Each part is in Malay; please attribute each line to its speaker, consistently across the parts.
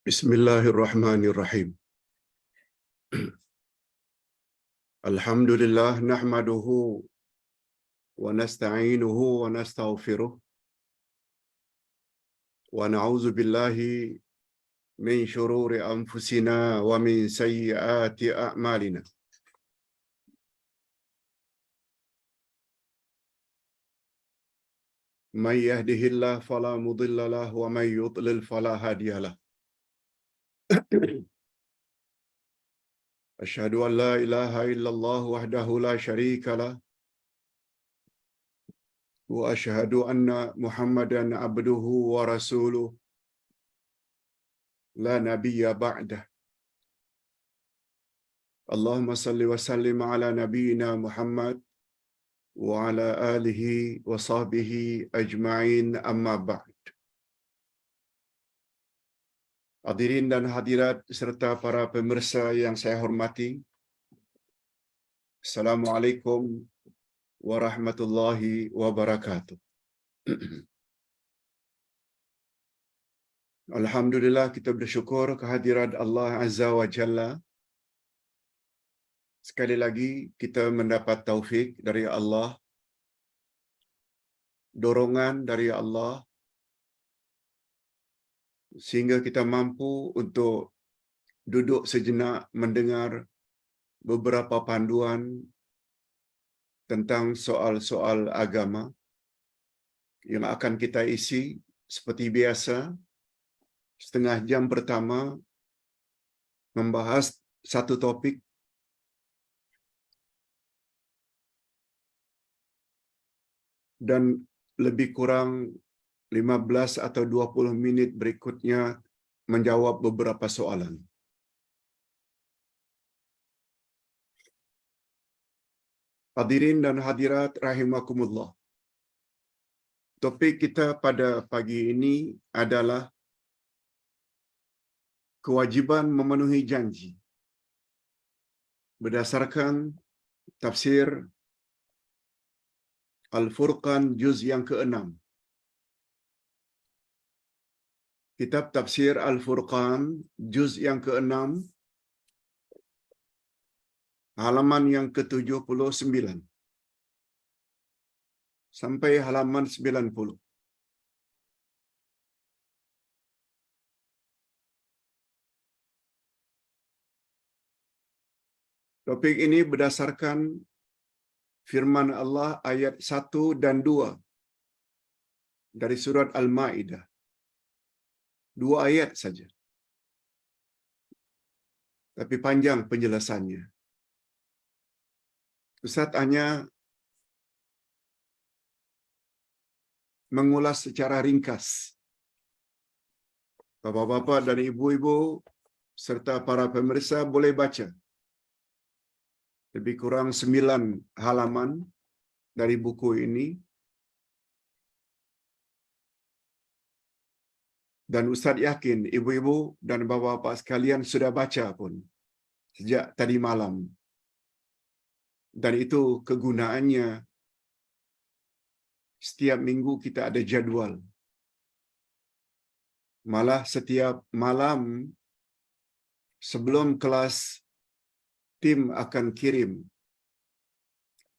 Speaker 1: Bismillahirrahmanirrahim. Alhamdulillah nahmaduhu wa nasta'inuhu wa nastaghfiruh wa na'udzu billahi min shururi anfusina wa min sayyiati a'malina. May yahdihillahu fala mudilla lahu wa may yudlil fala hadiya lahu. Asyhadu an la ilaha illallah wahdahu la syarika lah wa asyhadu anna Muhammadan abduhu wa rasuluh la nabiyya ba'dah. Allahumma salli wa sallim ala nabiyyina Muhammad wa ala alihi wa sahbihi ajma'in, amma ba'd. Hadirin dan hadirat serta para pemirsa yang saya hormati, Assalamualaikum warahmatullahi wabarakatuh. Alhamdulillah, kita bersyukur kehadirat Allah Azza wa Jalla. Sekali lagi kita mendapat taufik dari Allah, dorongan dari Allah, sehingga kita mampu untuk duduk sejenak mendengar beberapa panduan tentang soal-soal agama yang akan kita isi seperti biasa. Setengah jam pertama membahas satu topik, dan lebih kurang 15 atau 20 minit berikutnya menjawab beberapa soalan. Hadirin dan hadirat rahimakumullah. Topik kita pada pagi ini adalah kewajiban memenuhi janji berdasarkan tafsir Al-Furqan juz yang ke-6. Kitab tafsir Al-Furqan juz yang ke-6, halaman yang ke-79 sampai halaman 90. Topik ini berdasarkan firman Allah ayat 1 dan 2 dari surat Al-Ma'idah. 2 ayat saja, tapi panjang penjelasannya. Ustaz hanya mengulas secara ringkas. Bapak-bapak dan ibu-ibu serta para pemirsa boleh baca lebih kurang 9 halaman dari buku ini. Dan Ustaz yakin ibu-ibu dan bapa-bapa sekalian sudah baca pun sejak tadi malam. Dan itu kegunaannya, setiap minggu kita ada jadual. Malah setiap malam sebelum kelas, tim akan kirim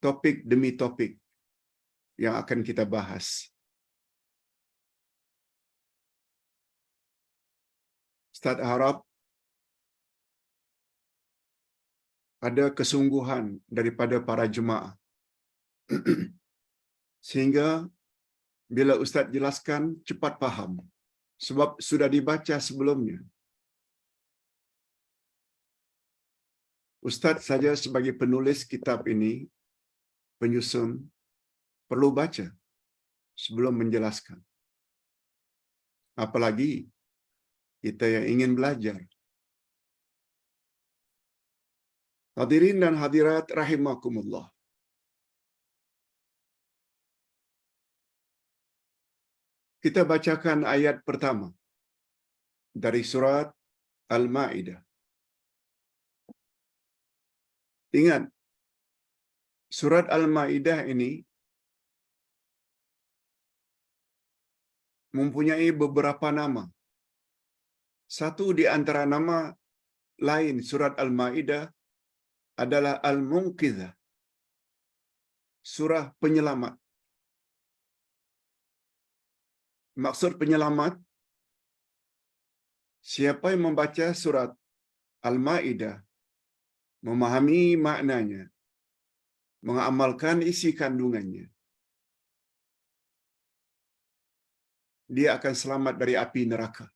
Speaker 1: topik demi topik yang akan kita bahas. Ustaz harap ada kesungguhan daripada para jemaah sehingga bila Ustaz jelaskan cepat faham, sebab sudah dibaca sebelumnya. Ustaz saja sebagai penulis kitab ini, penyusun, perlu baca sebelum menjelaskan. Apalagi kita yang ingin belajar. Hadirin dan hadirat rahimakumullah. Kita bacakan ayat pertama dari surat Al-Ma'idah. Ingat, surat Al-Ma'idah ini mempunyai beberapa nama. Satu di antara nama lain surat Al-Maidah adalah Al-Munqidhah, surah penyelamat. Maksud penyelamat, siapa yang membaca surat Al-Maidah, memahami maknanya, mengamalkan isi kandungannya, dia akan selamat dari api neraka.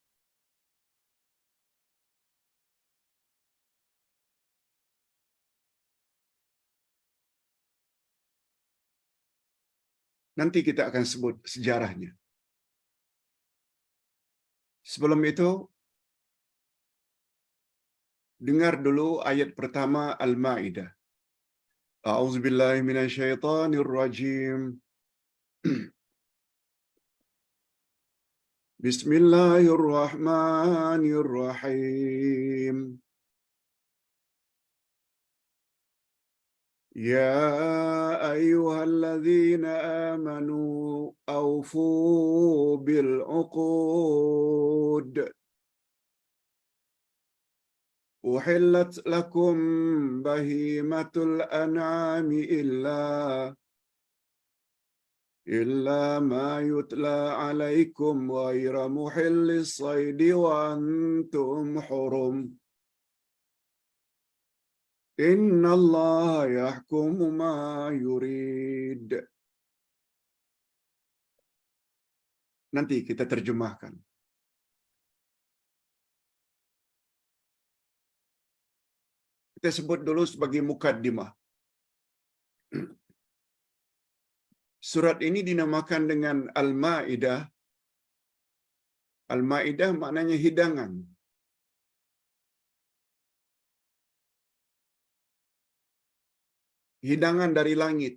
Speaker 1: Nanti kita akan sebut sejarahnya. Sebelum itu, dengar dulu ayat pertama Al-Maidah. A'udzubillahi minasyaitonirrajim. Bismillahirrahmanirrahim. Ya ayyuhalladzina amanu awfu bil uqud. Uhillat lakum bahimatul an'ami illa ma yutla alaikum ghaira muhillis saidi wa antum hurum. Inna Allah yahkumu ma yurid. Nanti kita terjemahkan. Kita sebut dulu sebagai mukaddimah. Surat ini dinamakan dengan Al-Maidah. Al-Maidah maknanya hidangan. Hidangan dari langit.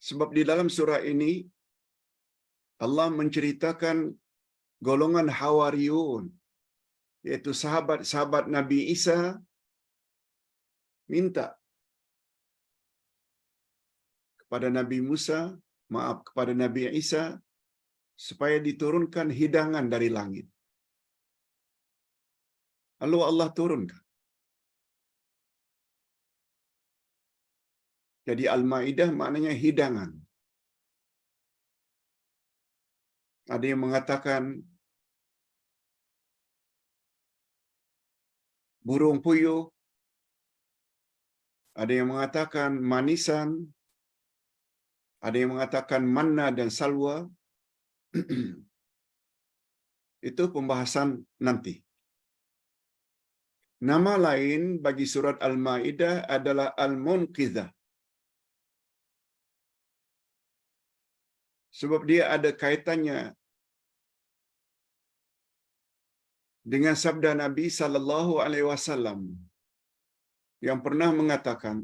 Speaker 1: Sebab di dalam surah ini Allah menceritakan golongan Hawariyun, yaitu sahabat-sahabat Nabi Isa, minta kepada Nabi Musa, kepada Nabi Isa, supaya diturunkan hidangan dari langit. Lalu Allah turunkan. Jadi Al-Maidah maknanya hidangan. Ada yang mengatakan burung puyuh, ada yang mengatakan manisan, ada yang mengatakan manna dan salwa. Itu pembahasan nanti. Nama lain bagi surat Al-Maidah adalah Al-Munqidhah. Sebab dia ada kaitannya dengan sabda Nabi sallallahu alaihi wasallam yang pernah mengatakan,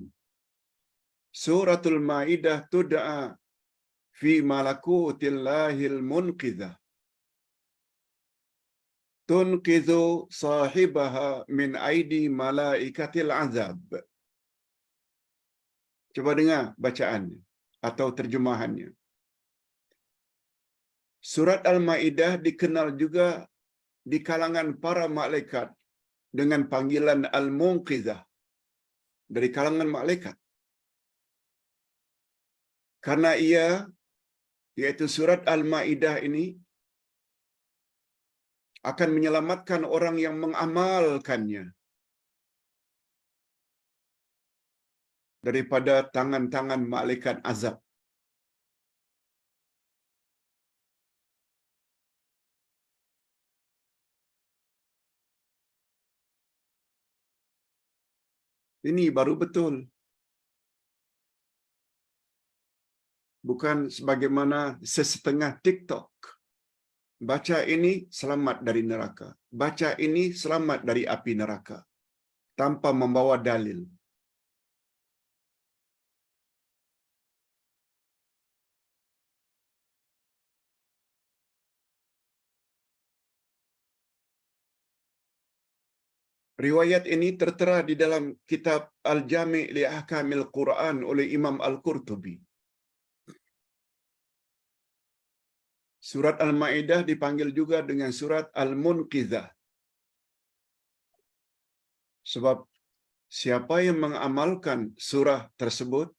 Speaker 1: Suratul Maidah tud'a fi malakutillahil munqidhah. Tunqidhu sahibaha min aidi malaikatil azab. Coba dengar bacaannya atau terjemahannya. Surat Al-Maidah dikenal juga di kalangan para malaikat dengan panggilan Al-Munqidhah, dari kalangan malaikat. Karena ia, yaitu surat Al-Maidah ini, akan menyelamatkan orang yang mengamalkannya daripada tangan-tangan malaikat azab. Ini baru betul. Bukan sebagaimana sesetengah TikTok. Baca ini selamat dari neraka. Baca ini selamat dari api neraka. Tanpa membawa dalil. Riwayat ini tertera di dalam kitab Al-Jami' li Ahkamil Quran oleh Imam Al-Qurtubi. Surat Al-Maidah dipanggil juga dengan surat Al-Munqidhah. Sebab siapa yang mengamalkan surah tersebut,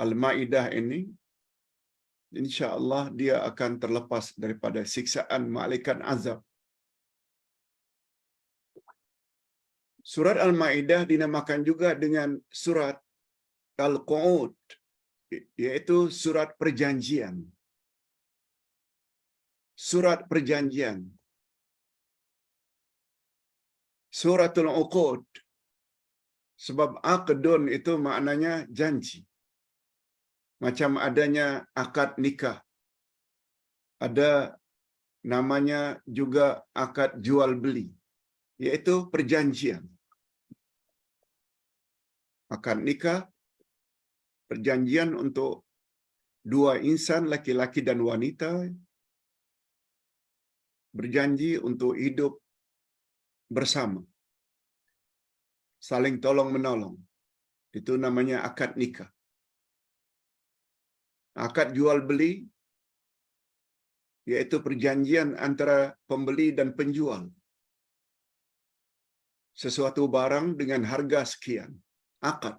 Speaker 1: Al-Maidah ini, insya-Allah dia akan terlepas daripada siksaan malaikat azab. Surat Al-Maidah dinamakan juga dengan surat Al-Qu'ud, yaitu surat perjanjian. Surat perjanjian. Suratul Uqud. Sebab aqdun itu maknanya janji. Macam adanya akad nikah. Ada namanya juga akad jual beli, yaitu perjanjian. Akad nikah, perjanjian untuk dua insan, laki-laki dan wanita, berjanji untuk hidup bersama, saling tolong-menolong. Itu namanya akad nikah. Akad jual beli, yaitu perjanjian antara pembeli dan penjual. Sesuatu barang dengan harga sekian. Akad.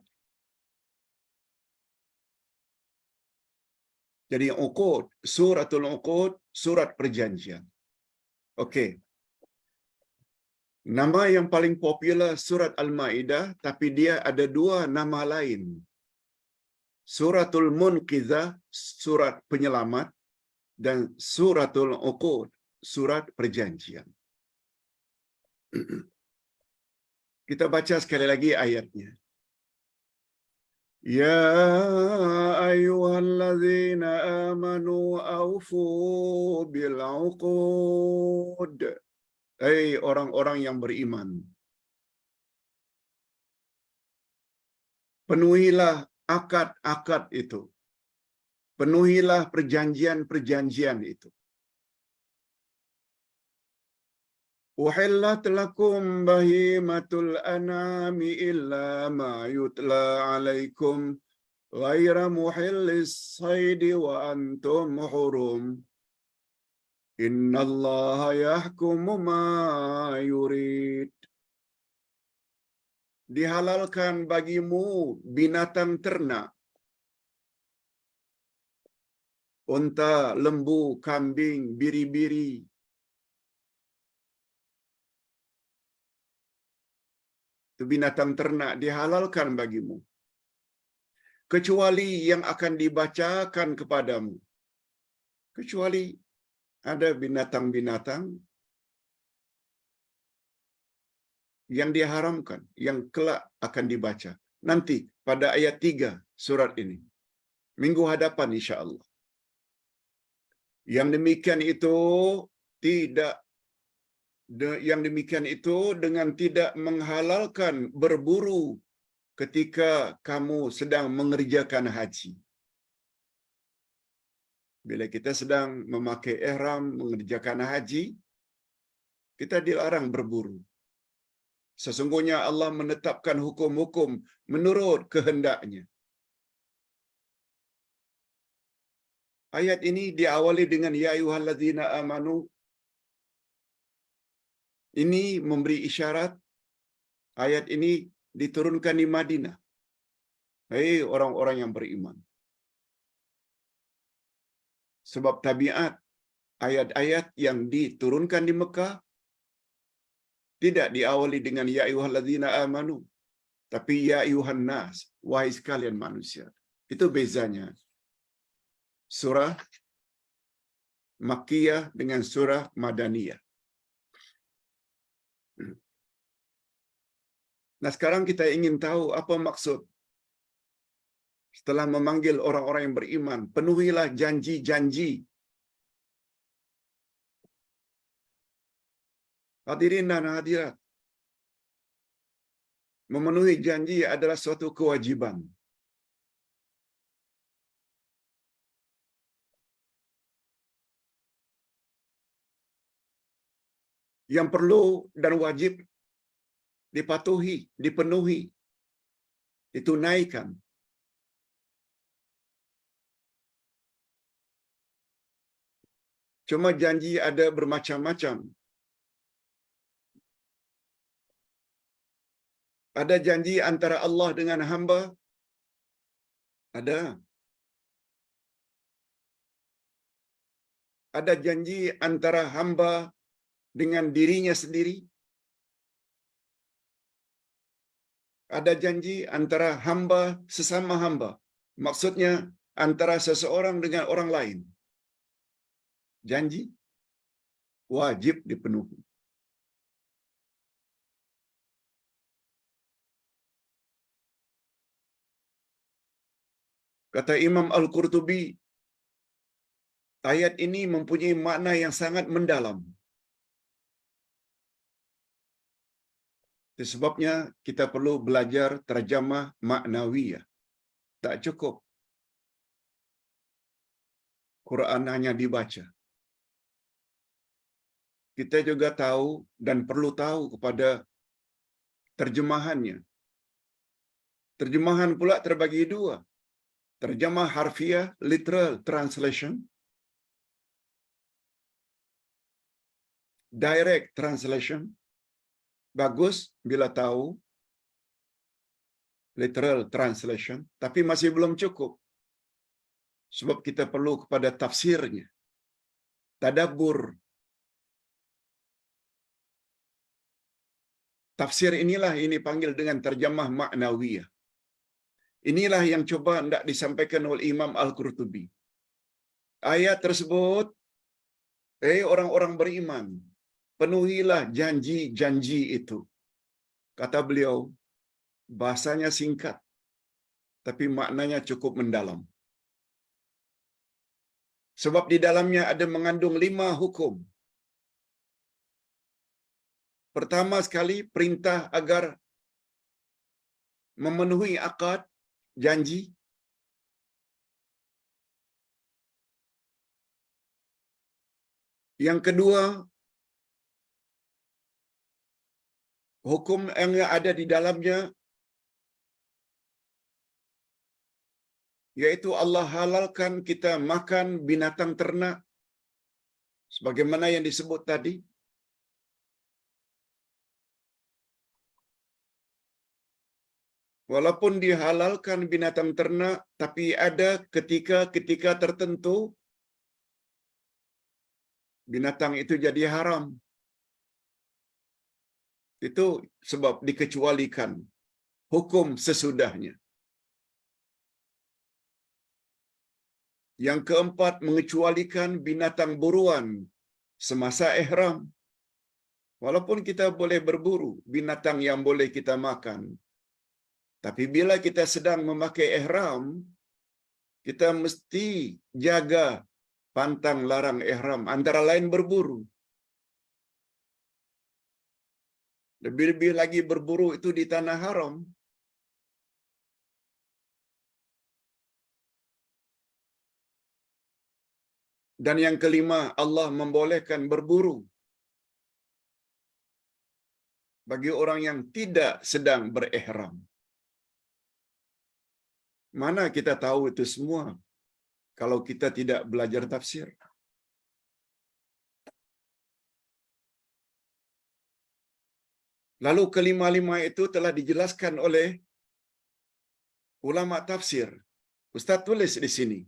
Speaker 1: Jadi Uqud, suratul Uqud, surat perjanjian. Okey. Nama yang paling popular surat Al-Maidah, tapi dia ada dua nama lain. Suratul Munqidhah, surat penyelamat, dan suratul Uqud, surat perjanjian. Kita baca sekali lagi ayatnya. Ya ayyuhallazina amanu aufu bil uqud. Hai orang-orang yang beriman, penuhilah akad-akad itu. Penuhilah perjanjian-perjanjian itu. Uhillat lakum bahimatul anami illa ma yutla alaikum ghaira muhillis saidi wa antum hurum. Innallaha yahkumu ma yurid. Dihalalkan bagimu binatang ternak, unta, lembu, kambing, biri-biri. Itu binatang ternak dihalalkan bagimu, kecuali yang akan dibacakan kepadamu. Kecuali ada binatang-binatang yang diharamkan, yang kelak akan dibaca. Nanti pada ayat 3 surat ini. Minggu hadapan insya-Allah. Yang demikian itu dengan tidak menghalalkan berburu ketika kamu sedang mengerjakan haji. Bila kita sedang memakai ihram mengerjakan haji, kita dilarang berburu. Sesungguhnya Allah menetapkan hukum-hukum menurut kehendaknya. Ayat ini diawali dengan ya ayyuhallazina amanu. Ini memberi isyarat ayat ini diturunkan di Madinah. Hei orang-orang yang beriman. Sebab tabiat ayat-ayat yang diturunkan di Mekah tidak diawali dengan ya ayyuhallazina amanu, tapi ya ayyuhan nas, wahai sekalian manusia. Itu bezanya surah Makkiyah dengan surah Madaniyah. Nah, sekarang kita ingin tahu apa maksud setelah memanggil orang-orang yang beriman, penuhilah janji-janji. Hadirin dan hadirat, memenuhi janji adalah suatu kewajiban. Yang perlu dan wajib dipatuhi, dipenuhi, ditunaikan. Cuma janji ada bermacam-macam. Ada janji antara Allah dengan hamba. Ada. Ada janji antara hamba dengan dirinya sendiri. Ada janji antara hamba sesama hamba. Maksudnya antara seseorang dengan orang lain. Janji wajib dipenuhi. Kata Imam Al-Qurtubi, ayat ini mempunyai makna yang sangat mendalam. Itu sebabnya kita perlu belajar terjemah maknawiyah. Tak cukup Quran hanya dibaca. Kita juga tahu dan perlu tahu kepada terjemahannya. Terjemahan pula terbagi dua. Terjemah harfiah, literal translation. Direct translation. Bagus bila tahu literal translation, tapi masih belum cukup. Sebab kita perlu kepada tafsirnya. Tadabbur. Tafsir inilah ini panggil dengan terjemah maknawiyah. Inilah yang coba hendak disampaikan oleh Imam Al-Qurtubi. Ayat tersebut, orang-orang beriman, penuhilah janji-janji itu. Kata beliau, bahasanya singkat, tapi maknanya cukup mendalam. Sebab di dalamnya ada mengandung 5 hukum. Pertama sekali, perintah agar memenuhi akad, janji. Yang kedua, hukum yang ada di dalamnya, yaitu Allah halalkan kita makan binatang ternak, sebagaimana yang disebut tadi. Walaupun dihalalkan binatang ternak, tapi ada ketika tertentu binatang itu jadi haram. Itu sebab dikecualikan hukum sesudahnya. Yang keempat, mengecualikan binatang buruan semasa ihram. Walaupun kita boleh berburu binatang yang boleh kita makan, tapi bila kita sedang memakai ihram, kita mesti jaga pantang larang ihram, antara lain berburu. Lebih-lebih lagi berburu itu di tanah haram. Dan yang kelima, Allah membolehkan berburu bagi orang yang tidak sedang berihram. Mana kita tahu itu semua kalau kita tidak belajar tafsir? Lalu kelima-lima itu telah dijelaskan oleh ulama tafsir. Ustaz tulis di sini.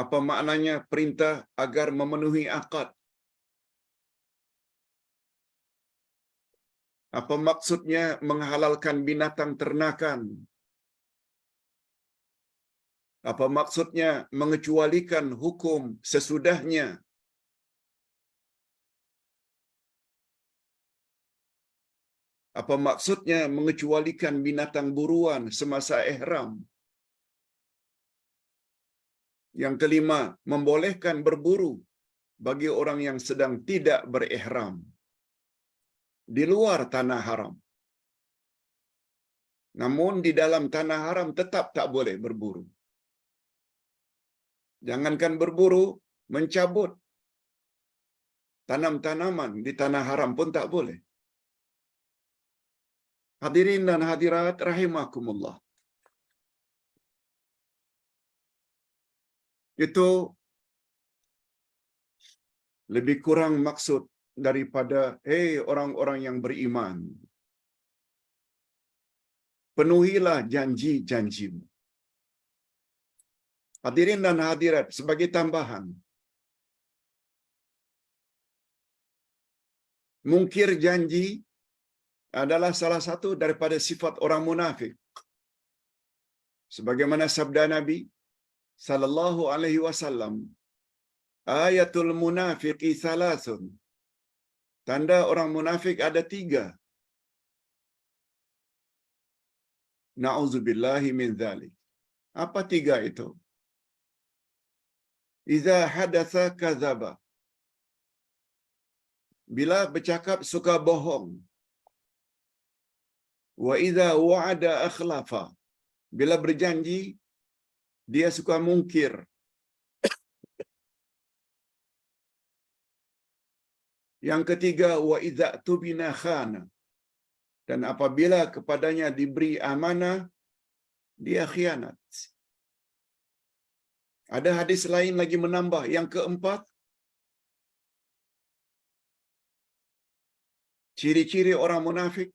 Speaker 1: Apa maknanya perintah agar memenuhi akad? Apa maksudnya menghalalkan binatang ternakan? Apa maksudnya mengecualikan hukum sesudahnya? Apa maksudnya mengecualikan binatang buruan semasa ihram? Yang kelima, membolehkan berburu bagi orang yang sedang tidak berihram di luar tanah haram. Namun di dalam tanah haram tetap tak boleh berburu. Jangankan berburu, mencabut tanam-tanaman di tanah haram pun tak boleh. Hadirin dan hadirat rahimakumullah. Itu lebih kurang maksud daripada orang-orang yang beriman, penuhilah janji-janjimu. Hadirin dan hadirat, sebagai tambahan, mungkir janji adalah salah satu daripada sifat orang munafik. Sebagaimana sabda Nabi sallallahu alaihi wasallam, ayatul munafiqi thalathun. Tanda orang munafik ada 3. Na'udzubillahi min dzalik. Apa 3 itu? Iza hadatsa kadzaba. Bila bercakap suka bohong. Wa iza wa'ada akhlafa. Bila berjanji dia suka mungkir. Yang ketiga, wa idza tubina khana. Dan apabila kepadanya diberi amanah, dia khianat. Ada hadis lain lagi menambah, yang keempat, ciri-ciri orang munafik,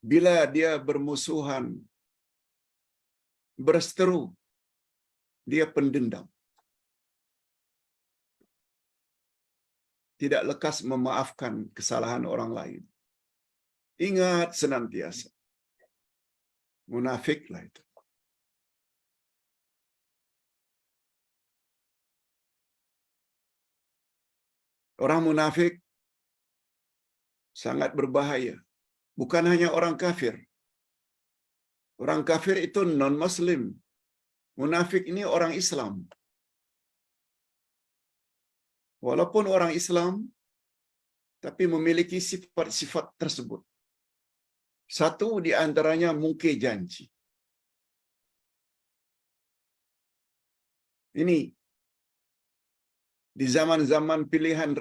Speaker 1: bila dia bermusuhan, berseteru, dia pendendam. Tidak lekas memaafkan kesalahan orang lain. Ingat senantiasa. Munafiklah itu. Orang munafik sangat berbahaya. Bukan hanya orang kafir. Orang kafir itu non-Muslim. Munafik ini orang Islam. Walaupun orang Islam, tapi memiliki sifat-sifat tersebut. Satu di antaranya mungkir janji. Ini di zaman-zaman pilihan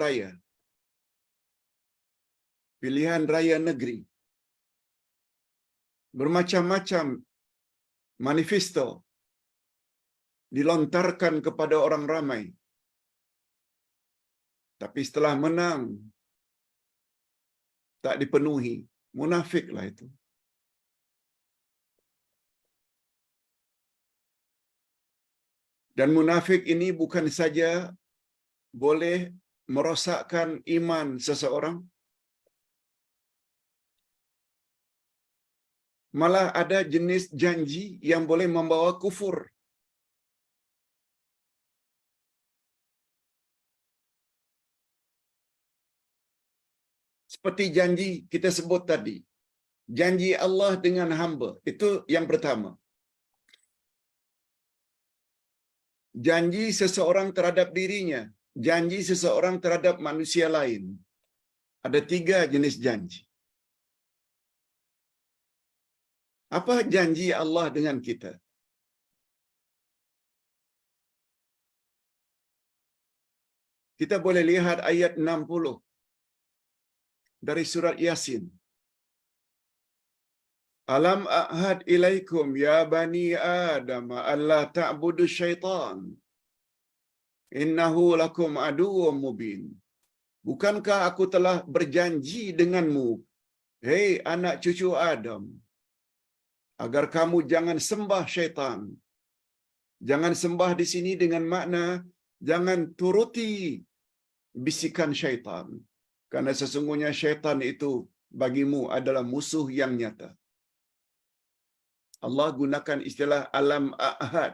Speaker 1: raya negeri, bermacam-macam manifesto dilontarkan kepada orang ramai. Tapi setelah menang, tak dipenuhi. Munafiklah itu. Dan munafik ini bukan saja boleh merosakkan iman seseorang, malah ada jenis janji yang boleh membawa kufur. Seperti janji kita sebut tadi. Janji Allah dengan hamba. Itu yang pertama. Janji seseorang terhadap dirinya. Janji seseorang terhadap manusia lain. Ada 3 jenis janji. Apa janji Allah dengan kita? Kita boleh lihat ayat 60 dari surat Yasin. Alam a'had ilaikum ya bani Adam alla ta'budu syaitan. Innahu lakum aduwwum mubin. Bukankah aku telah berjanji denganmu, hei anak cucu Adam, agar kamu jangan sembah syaitan. Jangan sembah di sini dengan makna jangan turuti bisikan syaitan. Karena sesungguhnya syaitan itu bagimu adalah musuh yang nyata. Allah gunakan istilah alam a'had.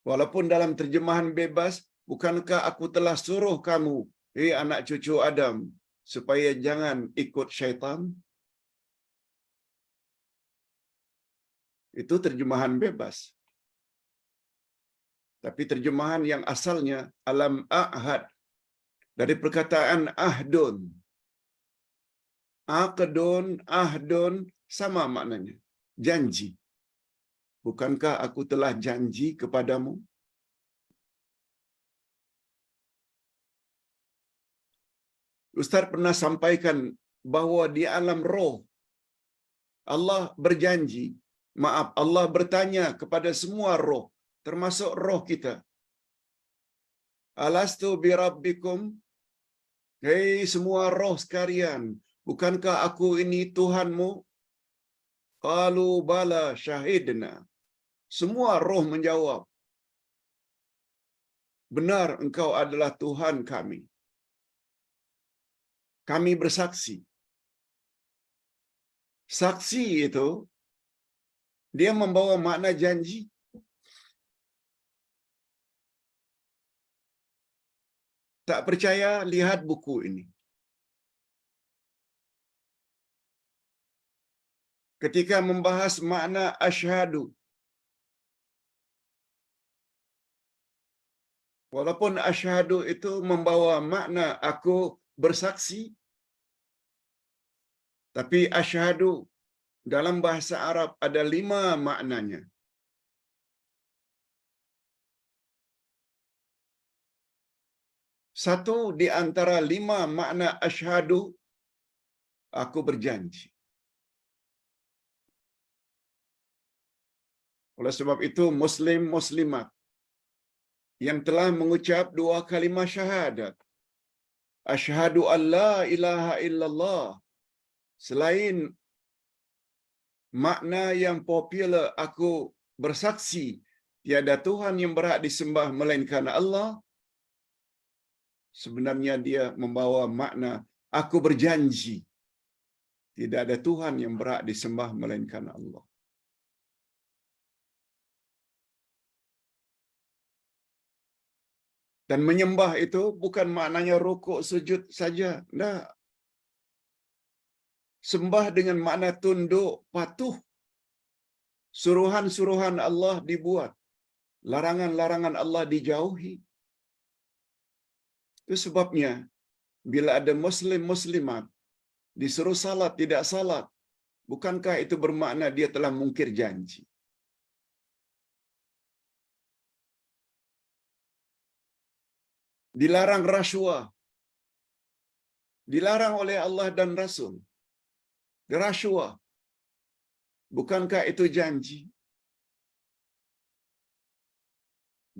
Speaker 1: Walaupun dalam terjemahan bebas, bukankah aku telah suruh kamu, hei anak cucu Adam, supaya jangan ikut syaitan? Itu terjemahan bebas. Tapi terjemahan yang asalnya alam a'had, dari perkataan ahdun. Aqdun, ahdun sama maknanya. Janji. Bukankah aku telah janji kepadamu? Ustaz pernah sampaikan bahawa di alam roh Allah berjanji Maaf, Allah bertanya kepada semua roh, termasuk roh kita. Alastu birabbikum? Hei semua roh sekalian, bukankah aku ini Tuhanmu? Qalu bala syahidna. Semua roh menjawab, benar engkau adalah Tuhan kami. Kami bersaksi. Saksi itu, dia membawa makna janji. Tak percaya, lihat buku ini. Ketika membahas makna asyhadu, walaupun asyhadu itu membawa makna aku bersaksi, tapi asyhadu dalam bahasa Arab ada 5 maknanya. Satu di antara 5 makna asyhadu, aku berjanji. Oleh sebab itu, muslim-muslimat yang telah mengucap 2 kalimah syahadat, asyhadu an la ilaha illallah, selain makna yang popular aku bersaksi tiada Tuhan yang berhak disembah melainkan Allah, sebenarnya dia membawa makna aku berjanji tidak ada Tuhan yang berhak disembah melainkan Allah. Dan menyembah itu bukan maknanya rukuk sujud saja. Nah, sembah dengan makna tunduk, patuh. Suruhan-suruhan Allah dibuat, larangan-larangan Allah dijauhi. Itu sebabnya bila ada muslim-muslimat disuruh salat tidak salat, bukankah itu bermakna dia telah mungkir janji? Dilarang rasuah, dilarang oleh Allah dan Rasul. Rasuah, bukankah itu janji?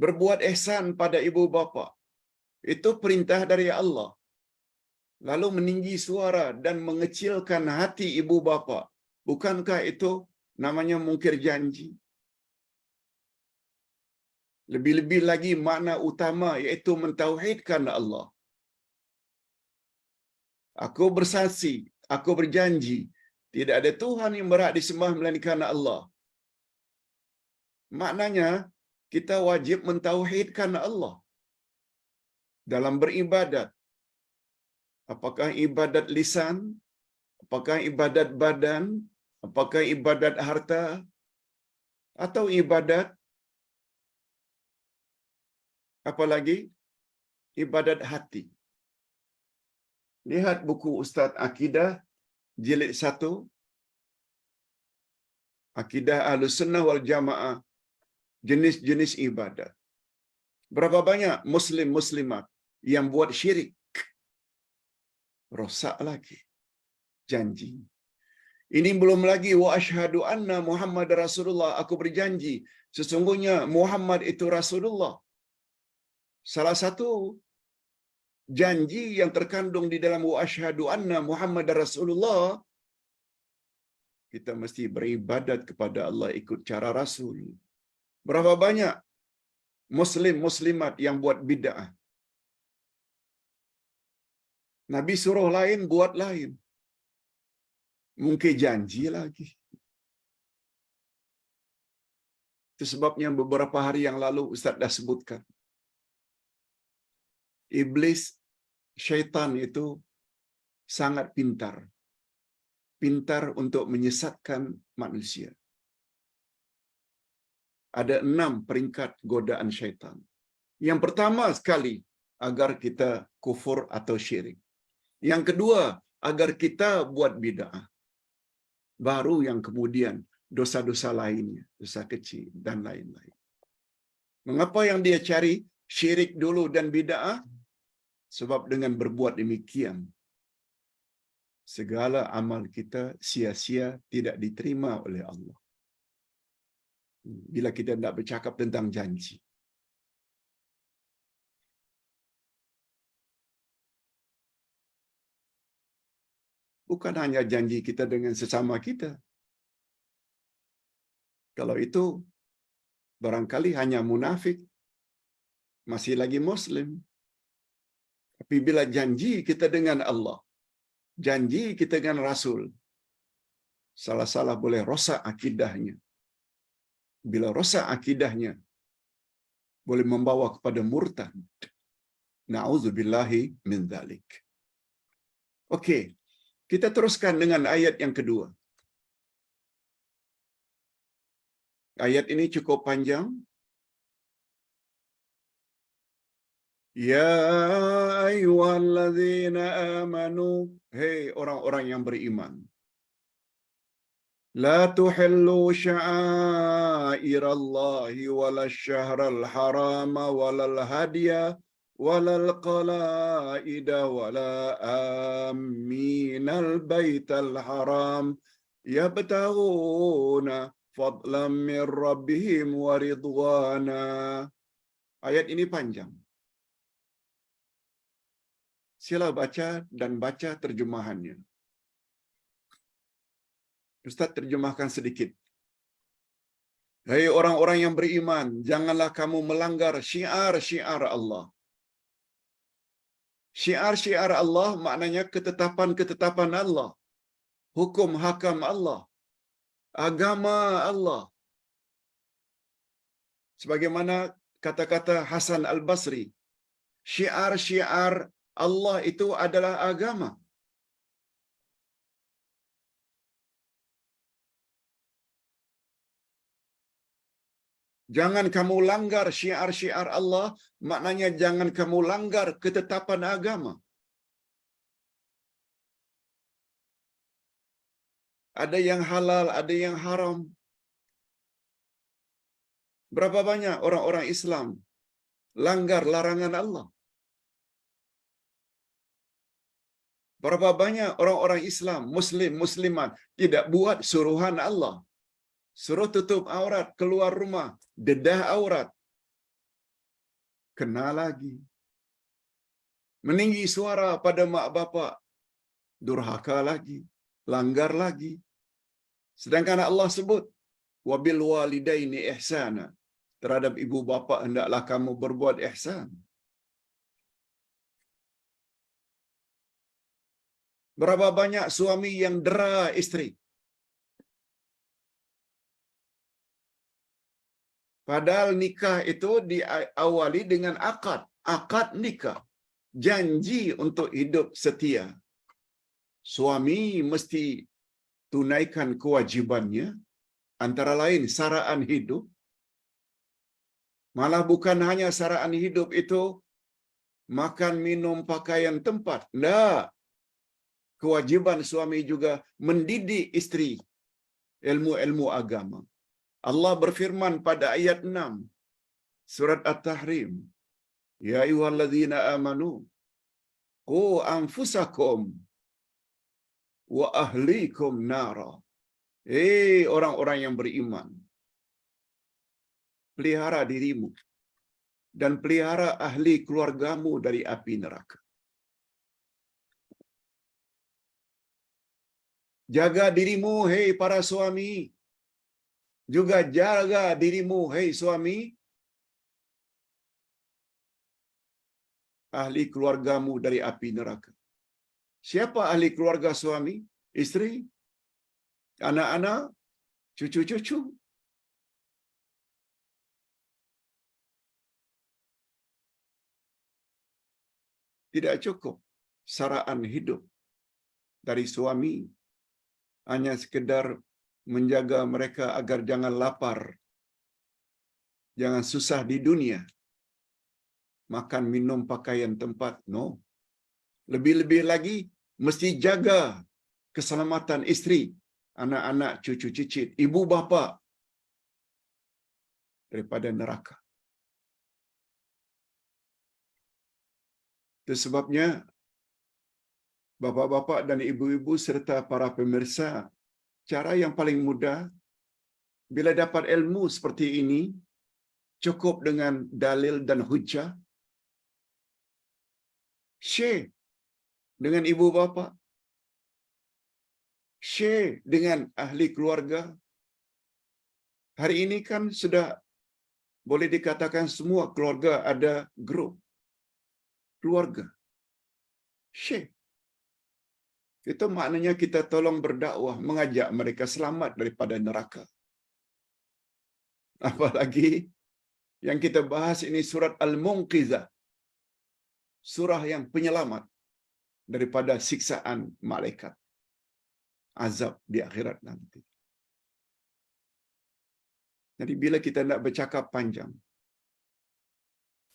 Speaker 1: Berbuat ihsan pada ibu bapa, itu perintah dari Allah. Lalu meninggi suara dan mengecilkan hati ibu bapa, bukankah itu namanya mungkir janji? Lebih-lebih lagi makna utama iaitu mentauhidkan Allah. Aku bersaksi, aku berjanji, tidak ada Tuhan yang berhak disembah melainkan Allah. Maknanya, kita wajib mentauhidkan Allah dalam beribadat. Apakah ibadat lisan, apakah ibadat badan, apakah ibadat harta, atau ibadat apalagi ibadat hati. Lihat buku Ustaz Akidah jilid 1, Akidah Ahlussunnah wal Jamaah, jenis-jenis ibadat. Berapa banyak muslim-muslimat yang buat syirik? Rosak lagi janji. Ini belum lagi wa asyhadu anna Muhammad Rasulullah, aku berjanji sesungguhnya Muhammad itu Rasulullah. Salah satu janji yang terkandung di dalam wa asyhadu anna Muhammad Rasulullah, kita mesti beribadat kepada Allah ikut cara Rasul. Berapa banyak muslim-muslimat yang buat bid'ah? Nabi suruh lain, buat lain. Mungkin janji lagi. Itu sebabnya beberapa hari yang lalu Ustaz dah sebutkan. Iblis, syaitan itu sangat pintar. Pintar untuk menyesatkan manusia. Ada 6 peringkat godaan syaitan. Yang pertama sekali, agar kita kufur atau syirik. Yang kedua, agar kita buat bid'ah. Baru yang kemudian dosa-dosa lainnya, dosa kecil dan lain-lain. Mengapa yang dia cari syirik dulu dan bid'ah? Sebab dengan berbuat demikian, segala amal kita sia-sia, tidak diterima oleh Allah. bila kita hendak bercakap tentang janji. Bukan hanya janji kita dengan sesama kita. Kalau itu, barangkali hanya munafik, masih lagi Muslim. Tapi bila janji kita dengan Allah, janji kita dengan Rasul, salah-salah boleh rosak akidahnya. Bila rosak akidahnya, boleh membawa kepada murtad. Na'udzubillahi min dzalik. Okey, kita teruskan dengan ayat yang kedua. Ayat ini cukup panjang. Ya ayyuhalladzina amanu, hei orang-orang yang beriman. La tuhillu sya'airallahi wala syahral harama walal hadiya walal qalaida wala aminal baital haram yabtaghuna fadlan min rabbihim wa ridwana. Ayat ini panjang. Sila baca dan baca terjemahannya. Ustaz terjemahkan sedikit. Hai orang-orang yang beriman, janganlah kamu melanggar syiar-syiar Allah. Syiar-syiar Allah maknanya ketetapan-ketetapan Allah, hukum hakam Allah, agama Allah. Sebagaimana kata-kata Hasan Al-Basri, syiar-syiar Allah itu adalah agama. Jangan kamu langgar syiar-syiar Allah, maknanya jangan kamu langgar ketetapan agama. Ada yang halal, ada yang haram. Berapa banyak orang-orang Islam langgar larangan Allah? Berapa banyak orang-orang Islam, Muslim-Muslimat tidak buat suruhan Allah? Suruh tutup aurat, keluar rumah, dedah aurat. Kena lagi. Meninggi suara pada mak bapak, durhaka lagi, langgar lagi. Sedangkan Allah sebut, wabil walidaini ihsana. Terhadap ibu bapa hendaklah kamu berbuat ihsan. Berapa banyak suami yang dera isteri? Padahal nikah itu diawali dengan akad. Akad nikah. Janji untuk hidup setia. Suami mesti tunaikan kewajibannya. Antara lain saraan hidup. Malah bukan hanya saraan hidup itu makan, minum, pakaian, tempat. Tidak. Kewajiban suami juga mendidik isteri ilmu-ilmu agama. Allah berfirman pada ayat 6 surat At-Tahrim, ya ayyuhalladzina amanu qu anfusakum wa ahlikum nara. Orang-orang yang beriman, pelihara dirimu dan pelihara ahli keluargamu dari api neraka. Jaga dirimu, hei para suami. Juga jaga dirimu, hei suami. Ahli keluargamu dari api neraka. Siapa ahli keluarga suami? Isteri? Anak-anak? Cucu-cucu? Tidak cukup saraan hidup dari suami hanya sekedar menjaga mereka agar jangan lapar, jangan susah di dunia, makan, minum, pakaian, tempat. No. Lebih-lebih lagi, mesti jaga keselamatan isteri, anak-anak, cucu cicit, ibu bapa daripada neraka. Itu sebabnya, bapa-bapa dan ibu-ibu serta para pemirsa, cara yang paling mudah, Bila dapat ilmu seperti ini, cukup dengan dalil dan hujjah, share dengan ibu bapa, share dengan ahli keluarga. Hari ini kan sudah boleh dikatakan semua keluarga ada grup keluarga. Share. Itu maknanya kita tolong berdakwah, mengajak mereka selamat daripada neraka. Apalagi yang kita bahas ini surat Al-Munqizah. Surah yang penyelamat daripada siksaan malaikat. Azab di akhirat nanti. Jadi bila kita nak bercakap panjang,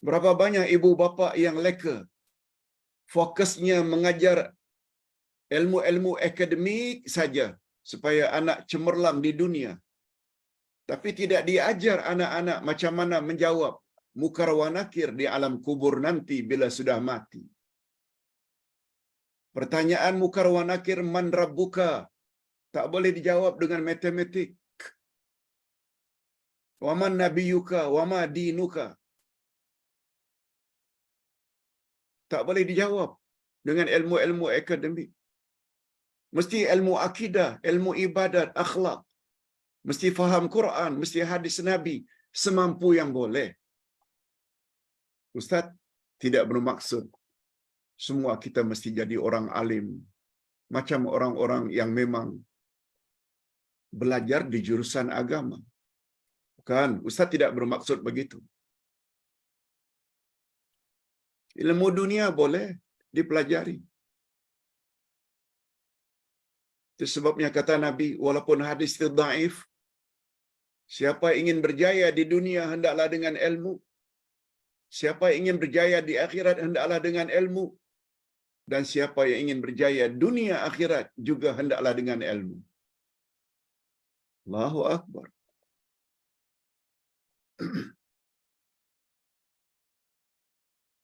Speaker 1: berapa banyak ibu bapa yang leka, fokusnya mengajar ilmu-ilmu akademik saja supaya anak cemerlang di dunia, tapi tidak diajar anak-anak macam mana menjawab mukar wa nakir di alam kubur nanti bila sudah mati. Pertanyaan mukar wa nakir, man rabbuka, tak boleh dijawab dengan matematik. Wa man nabiyuka wa ma dinuka, tak boleh dijawab dengan ilmu-ilmu akademik. Mesti ilmu akidah, ilmu ibadat, akhlak. Mesti faham Quran, mesti hadis Nabi, semampu yang boleh. Ustaz tidak bermaksud semua kita mesti jadi orang alim, macam orang-orang yang memang belajar di jurusan agama. Bukan, Ustaz tidak bermaksud begitu. Ilmu dunia boleh dipelajari. Itu sebabnya kata Nabi, walaupun hadis itu dhaif, siapa ingin berjaya di dunia hendaklah dengan ilmu. Siapa ingin berjaya di akhirat hendaklah dengan ilmu. Dan siapa yang ingin berjaya dunia akhirat juga hendaklah dengan ilmu. Allahu Akbar.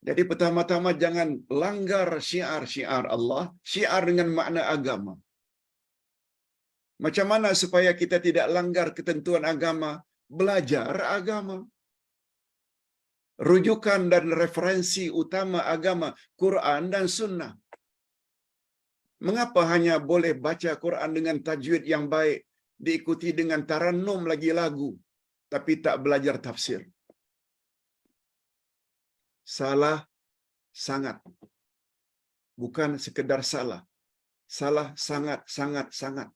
Speaker 1: Jadi pertama-tama jangan langgar syiar-syiar Allah, syiar dengan makna agama. Macam mana supaya kita tidak langgar ketentuan agama? Belajar agama. Rujukan dan referensi utama agama, Quran dan Sunnah. Mengapa hanya boleh baca Quran dengan tajwid yang baik, diikuti dengan tarannum lagi lagu, tapi tak belajar tafsir? Salah sangat. Bukan sekedar salah. Salah sangat, sangat, sangat.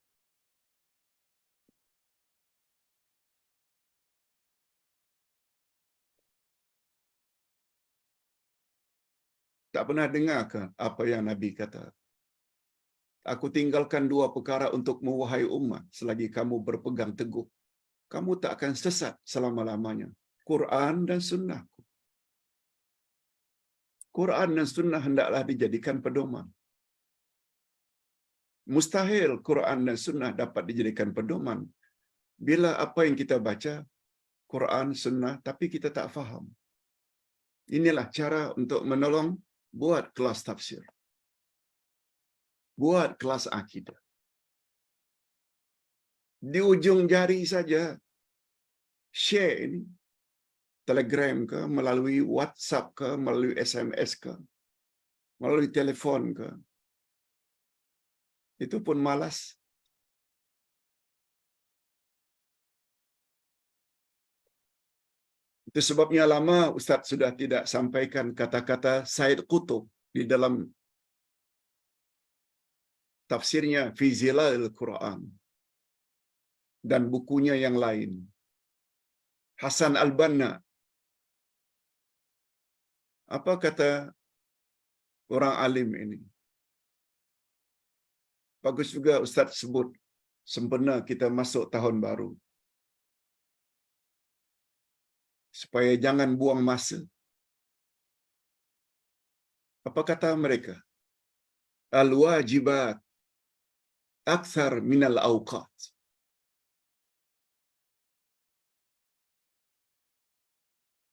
Speaker 1: Tak pernah dengar ke apa yang Nabi kata? Aku tinggalkan dua perkara untukmu, wahai umat, selagi kamu berpegang teguh. Kamu tak akan sesat selama-lamanya. Quran dan Sunnahku. Quran dan Sunnah hendaklah dijadikan pedoman. Mustahil Quran dan Sunnah dapat dijadikan pedoman bila apa yang kita baca, Quran, Sunnah, tapi kita tak faham. Inilah cara untuk menolong, buat kelas tafsir. Buat kelas akidah. Di ujung jari saja, share ini. Telegram ke, melalui WhatsApp ke, melalui SMS ke, melalui telefon ke. Itu pun malas. Itu sebabnya lama Ustaz sudah tidak sampaikan kata-kata Said Qutb di dalam tafsirnya Fi Zilalil Quran dan bukunya yang lain. Hasan Al-Banna. Apa kata orang alim ini? Bagus juga Ustaz sebut sempena kita masuk tahun baru. Supaya jangan buang masa. Apa kata mereka? Al-wajibat akthar minal awqat.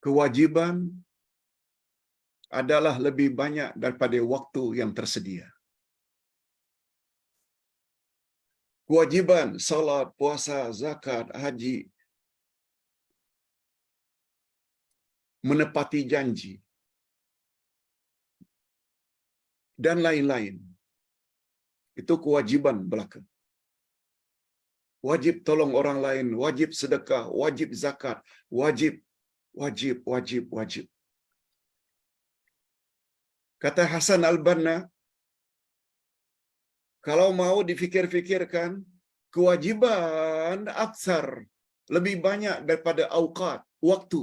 Speaker 1: Kewajiban adalah lebih banyak daripada waktu yang tersedia. Kewajiban, salat, puasa, zakat, haji, menepati janji, dan lain-lain. Itu kewajiban belaka. Wajib tolong orang lain, wajib sedekah, wajib zakat, wajib. Kata Hasan Al-Banna, kalau mau difikir-fikirkan, kewajiban aksar, lebih banyak daripada auqat, waktu.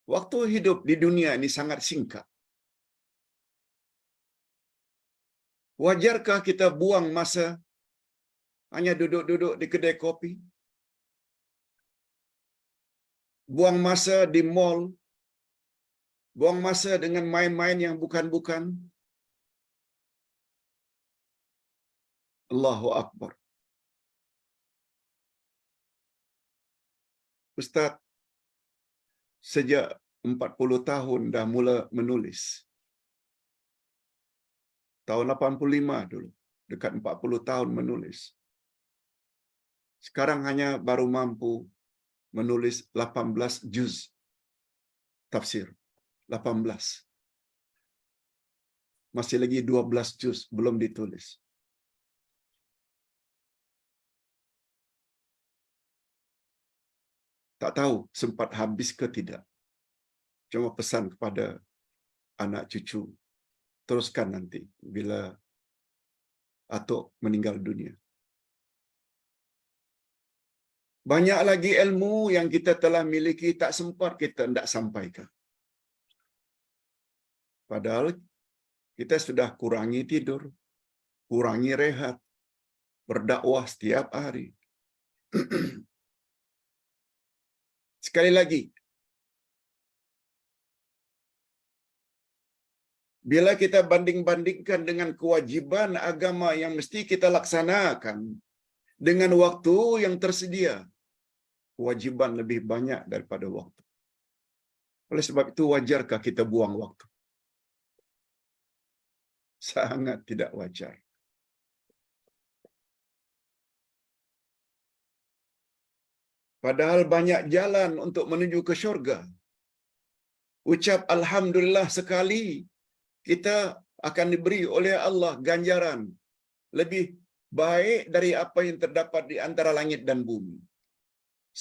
Speaker 1: Waktu hidup di dunia ini sangat singkat. Wajarkah kita buang masa hanya duduk-duduk di kedai kopi? Buang masa di mall? Buang masa dengan main-main yang bukan-bukan? Allahu Akbar. Ustaz, sejak 40 tahun dah mula menulis. Tahun 85 dulu, dekat 40 tahun menulis. Sekarang hanya baru mampu menulis 18 juz tafsir. 18. Masih lagi 12 juz belum ditulis. Tak tahu sempat habis ke tidak. Cuma pesan kepada anak cucu, teruskan nanti bila atuk meninggal dunia. Banyak lagi ilmu yang kita telah miliki, tak sempat kita hendak sampaikan. Padahal kita sudah kurangi tidur, kurangi rehat, berdakwah setiap hari. Sekali lagi, bila kita banding-bandingkan dengan kewajiban agama yang mesti kita laksanakan dengan waktu yang tersedia, kewajiban lebih banyak daripada waktu. Oleh sebab itu, wajarkah kita buang waktu? Sangat tidak wajar. Padahal banyak jalan untuk menuju ke syurga. Ucap Alhamdulillah sekali, kita akan diberi oleh Allah ganjaran lebih baik dari apa yang terdapat di antara langit dan bumi.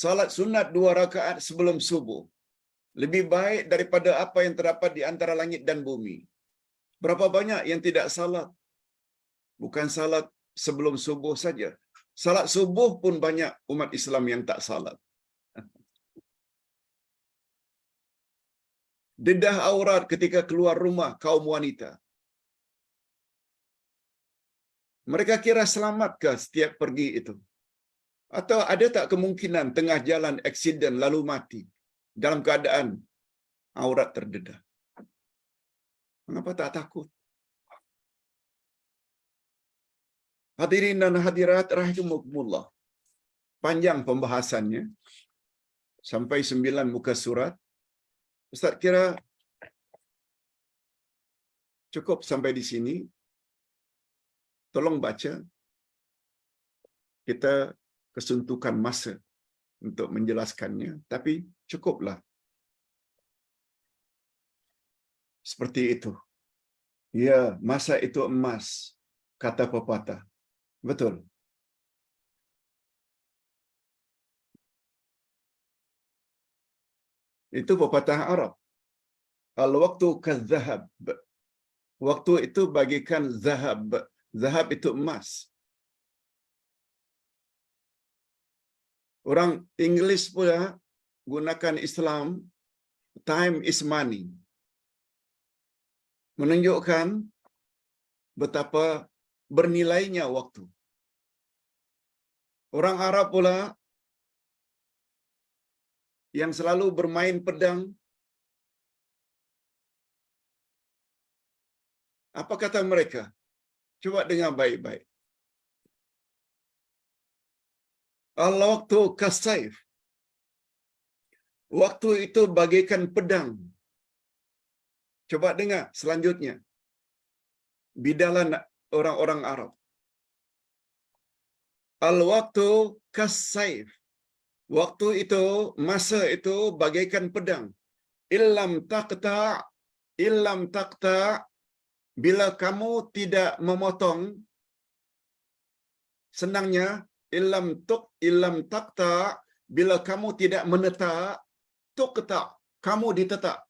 Speaker 1: Salat sunat 2 rakaat sebelum subuh lebih baik daripada apa yang terdapat di antara langit dan bumi. Berapa banyak yang tidak salat? Bukan salat sebelum subuh saja. Salat subuh pun banyak umat Islam yang tak salat. Dedah aurat ketika keluar rumah kaum wanita. Mereka kira selamatkah setiap pergi itu? Atau ada tak kemungkinan tengah jalan aksiden lalu mati dalam keadaan aurat terdedah? Mengapa tak takut? Hadirin dan hadirat rahimakumullah. Panjang pembahasannya. Sampai 9 muka surat. Ustaz kira cukup sampai di sini. Tolong baca. Kita kesuntukan masa untuk menjelaskannya. Tapi cukuplah. Seperti itu. Ya, masa itu emas. Kata pepatah. Betul. Itu pepatah Arab. Al-waktu kazahab. Waktu itu bagikan zahab. Zahab itu emas. Orang Inggeris pula gunakan Islam, time is money. Menunjukkan betapa bernilainya waktu. Orang Arab pula yang selalu bermain pedang, apa kata mereka? Coba dengar baik-baik. Al-waktu kasaif. Waktu itu bagaikan pedang. Coba dengar selanjutnya. Bidalan orang-orang Arab. Al-waktu kasaif. Waktu itu, masa itu bagaikan pedang. Illam taqta, bila kamu tidak memotong, senangnya, illam taqta, bila kamu tidak menetak, tuqta, kamu ditetak.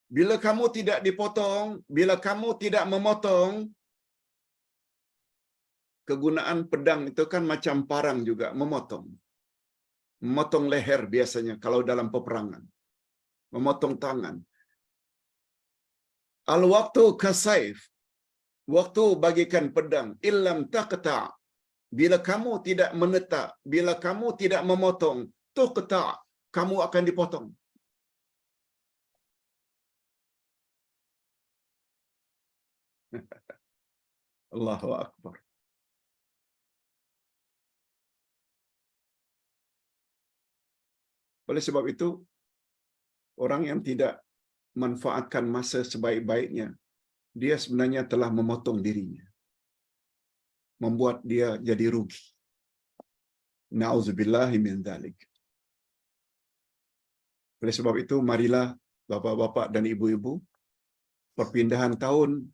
Speaker 1: Bila kamu tidak dipotong, bila kamu tidak memotong, kegunaan pedang itu kan macam parang juga, memotong. Memotong leher biasanya kalau dalam peperangan. Memotong tangan. Al-waktu kasaif, waktu bagikan pedang. Illam taqta, bila kamu tidak menetak, bila kamu tidak memotong, tuqta, kamu akan dipotong. Allahu Akbar. Oleh sebab itu, orang yang tidak manfaatkan masa sebaik-baiknya, dia sebenarnya telah memotong dirinya. Membuat dia jadi rugi. Na'udzubillahi min dzalik. Oleh sebab itu, marilah bapa-bapa dan ibu-ibu, perpindahan tahun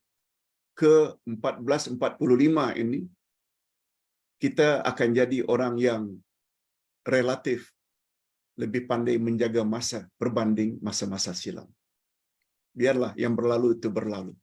Speaker 1: ke-1445 ini, kita akan jadi orang yang relatif lebih pandai menjaga masa berbanding masa-masa silam. Biarlah yang berlalu itu berlalu.